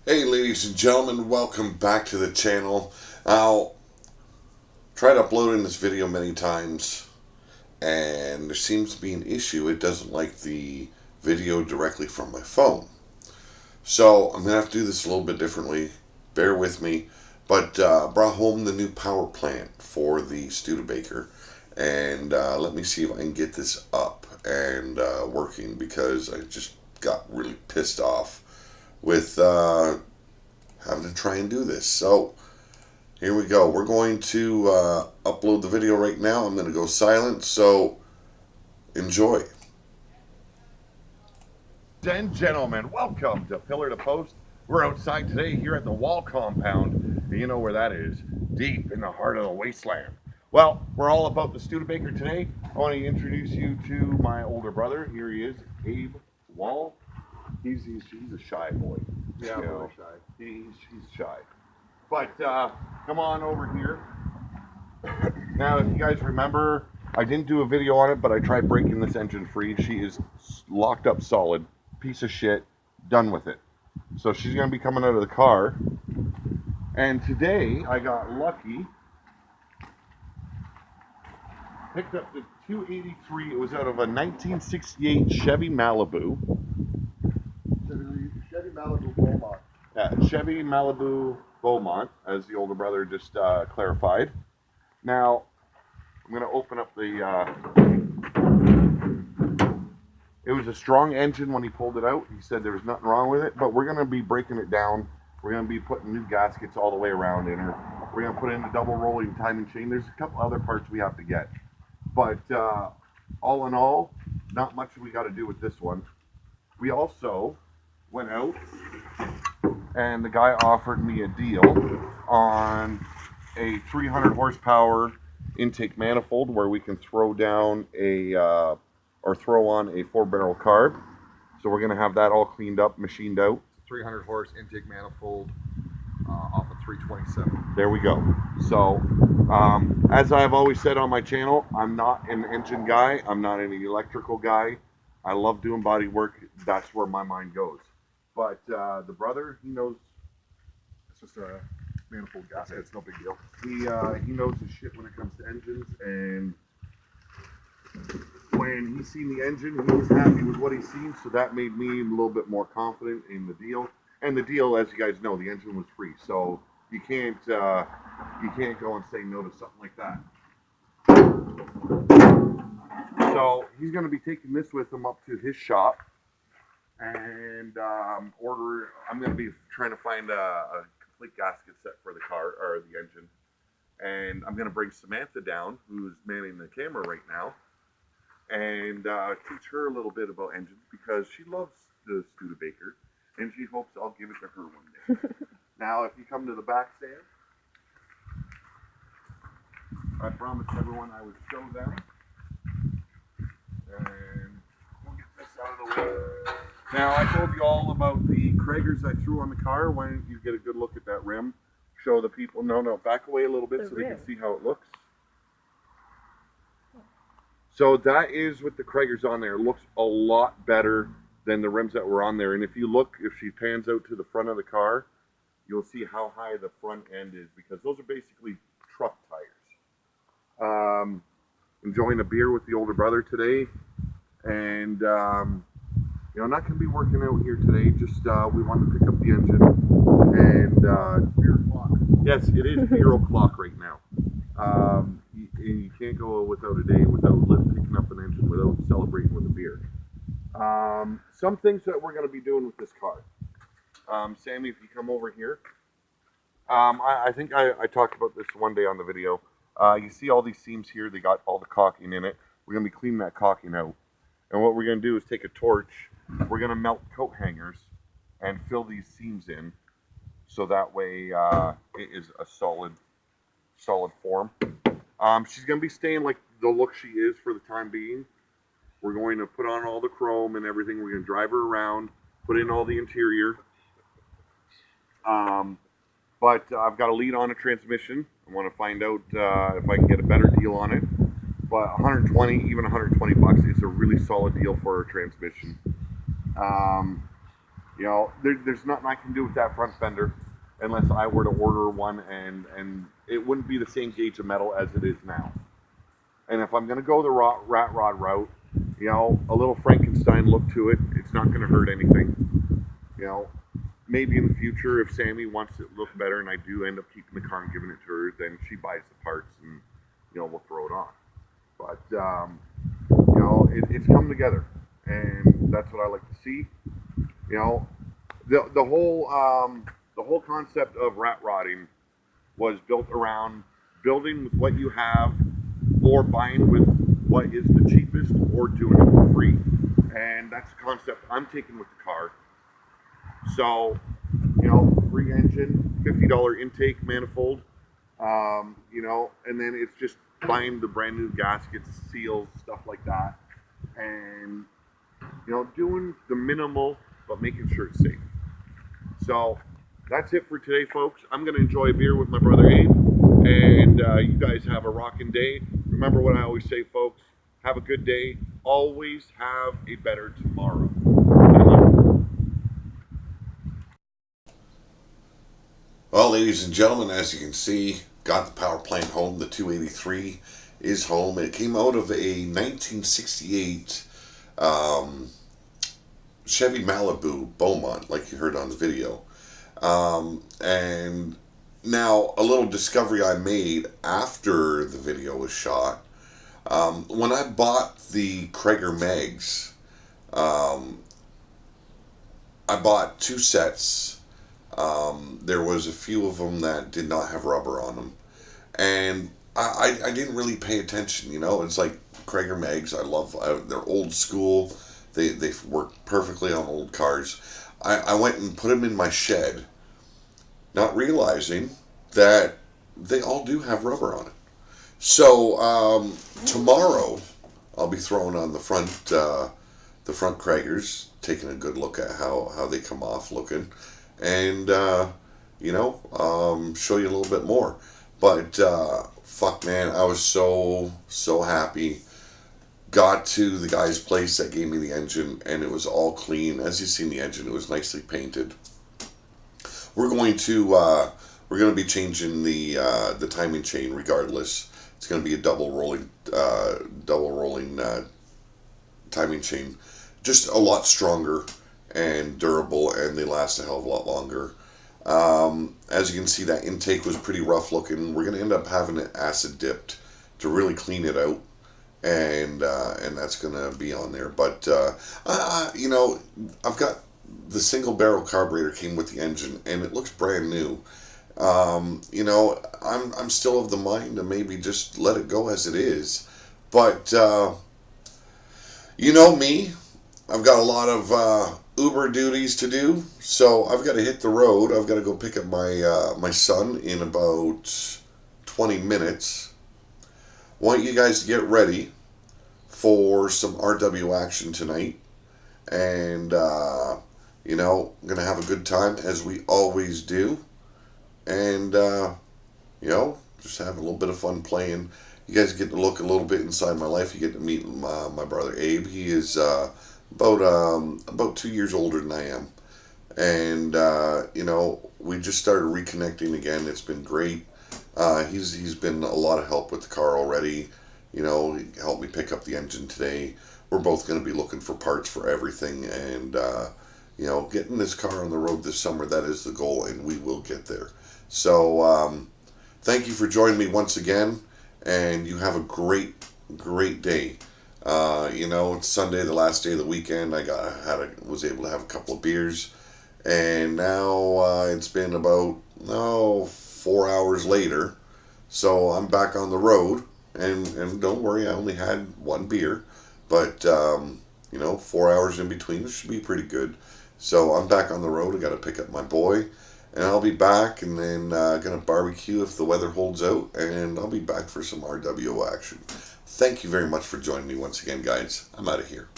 Hey ladies and gentlemen, welcome back to the channel. Now, tried uploading this video many times and there seems to be an issue. It doesn't like the video directly from my phone. So I'm going to have to do this a little bit differently. Bear with me. But brought home the new power plant for the Studebaker. And let me see if I can get this up and working, because I just got really pissed off with having to try and do this. So here we go. We're going to upload the video right now. I'm going to go silent, so enjoy. Ladies and gentlemen, welcome to Pillar to Post. We're outside today here at the Wall compound, and you know where that is, deep in the heart of the wasteland. Well, we're all about the Studebaker today. I want to introduce you to my older brother. Here he is, Abe Wall. He's a shy boy. Yeah, really shy. He's shy. But come on over here. Now, if you guys remember, I didn't do a video on it, but I tried breaking this engine free. She is locked up solid. Piece of shit. Done with it. So she's going to be coming out of the car. And today, I got lucky. Picked up the 283. It was out of a 1968 Chevy Malibu. Chevy Malibu Beaumont. Chevy Malibu Beaumont, as the older brother just clarified. Now, I'm going to open up the... It was a strong engine when he pulled it out. He said there was nothing wrong with it, but we're going to be breaking it down. We're going to be putting new gaskets all the way around in her. We're going to put in a double rolling timing chain. There's a couple other parts we have to get. But all in all, not much we got to do with this one. We also went out and the guy offered me a deal on a 300 horsepower intake manifold where we can throw down or throw on a 4-barrel carb. So we're going to have that all cleaned up, machined out. 300 horse intake manifold off of 327. There we go. So, as I've always said on my channel, I'm not an engine guy. I'm not an electrical guy. I love doing body work. That's where my mind goes. But the brother, he knows. It's just a manifold gasket. It's no big deal. He knows his shit when it comes to engines, and when he seen the engine, he was happy with what he seen, so that made me a little bit more confident in the deal. And the deal, as you guys know, the engine was free, so you can't go and say no to something like that. So he's going to be taking this with him up to his shop, and I'm going to be trying to find a complete gasket set for the car or the engine, and I'm going to bring Samantha down, who's manning the camera right now, and teach her a little bit about engines, because she loves the Studebaker and she hopes I'll give it to her one day. Now, if you come to the back stand, I promised everyone I would show them, and we'll get this out of the way. Now, I told you all about the Kragers I threw on the car. Why don't you get a good look at that rim? Show the people. No, back away a little bit so they can see how it looks. So that is with the Kragers on there. It looks a lot better than the rims that were on there. And if you look, if she pans out to the front of the car, you'll see how high the front end is, because those are basically truck tires. Enjoying a beer with the older brother today. And, you know, not going to be working out here today. Just we wanted to pick up the engine. And Beer o'clock. yes, it is beer o'clock right now. You can't go without a day without picking up an engine without celebrating with a beer. Some things that we're going to be doing with this car. Sammy, if you come over here. I think I talked about this one day on the video. You see all these seams here, they got all the caulking in it. We're going to be cleaning that caulking out. And what we're going to do is take a torch, we're going to melt coat hangers and fill these seams in, so that way it is a solid form. She's going to be staying like the look she is for the time being. We're going to put on all the chrome and everything. We're going to drive her around, put in all the interior. But I've got a lead on a transmission. I want to find out if I can get a better deal on it. But 120, even 120 bucks, it's a really solid deal for a transmission. You know, there's nothing I can do with that front fender unless I were to order one, and it wouldn't be the same gauge of metal as it is now. And if I'm going to go the rat rod route, you know, a little Frankenstein look to it, it's not going to hurt anything. You know, maybe in the future, if Sammy wants it to look better and I do end up keeping the car and giving it to her, then she buys the parts and, you know, we'll throw it on. But, you know, it's come together, and that's what I like to see. You know, the whole concept of rat rodding was built around building with what you have, or buying with what is the cheapest, or doing it for free. And that's the concept I'm taking with the car. So, you know, free engine, $50 intake manifold, you know, and then it's just buying the brand new gaskets, seals, stuff like that, and, you know, doing the minimal but making sure it's safe. So that's it for today, folks. I'm going to enjoy a beer with my brother Abe, and you guys have a rocking day. Remember what I always say, folks. Have a good day. Always have a better tomorrow. Well, ladies and gentlemen, as you can see, got the power plant home. The 283 is home. It came out of a 1968 Chevy Malibu Beaumont, like you heard on the video. And now, a little discovery I made after the video was shot. When I bought the Krager mags, I bought two sets. There was a few of them that did not have rubber on them. And I didn't really pay attention, you know. It's like Krager mags. I love, they're old school. They work perfectly on old cars. I went and put them in my shed, not realizing that they all do have rubber on it. So tomorrow I'll be throwing on the front Kragers, taking a good look at how they come off looking, and you know, show you a little bit more. But fuck, man, I was so happy. Got to the guy's place that gave me the engine, and it was all clean. As you seen the engine, it was nicely painted. We're going to be changing the timing chain regardless. It's going to be a double rolling timing chain, just a lot stronger and durable, and they last a hell of a lot longer. As you can see, that intake was pretty rough looking. We're going to end up having it acid dipped to really clean it out, and that's going to be on there. But you know, I've got the single barrel carburetor came with the engine, and it looks brand new. You know, I'm still of the mind to maybe just let it go as it is, but you know me, I've got a lot of Uber duties to do, so I've got to hit the road. I've got to go pick up my son in about 20 minutes. Want you guys to get ready for some RW action tonight, and you know, I'm gonna have a good time as we always do, and you know, just have a little bit of fun playing. You guys get to look a little bit inside my life. You get to meet my brother Abe. He is about 2 years older than I am, and you know, we just started reconnecting again. It's been great. He's been a lot of help with the car already. You know, he helped me pick up the engine today. We're both going to be looking for parts for everything, and you know, getting this car on the road this summer, that is the goal, and we will get there. So thank you for joining me once again, and you have a great day. You know, it's Sunday, the last day of the weekend. Was able to have a couple of beers, and now it's been about 4 hours later, so I'm back on the road. And don't worry, I only had one beer, but you know, 4 hours in between, this should be pretty good. So I'm back on the road. I got to pick up my boy, and I'll be back, and then gonna barbecue if the weather holds out, and I'll be back for some RWO action. Thank you very much for joining me once again, guys. I'm out of here.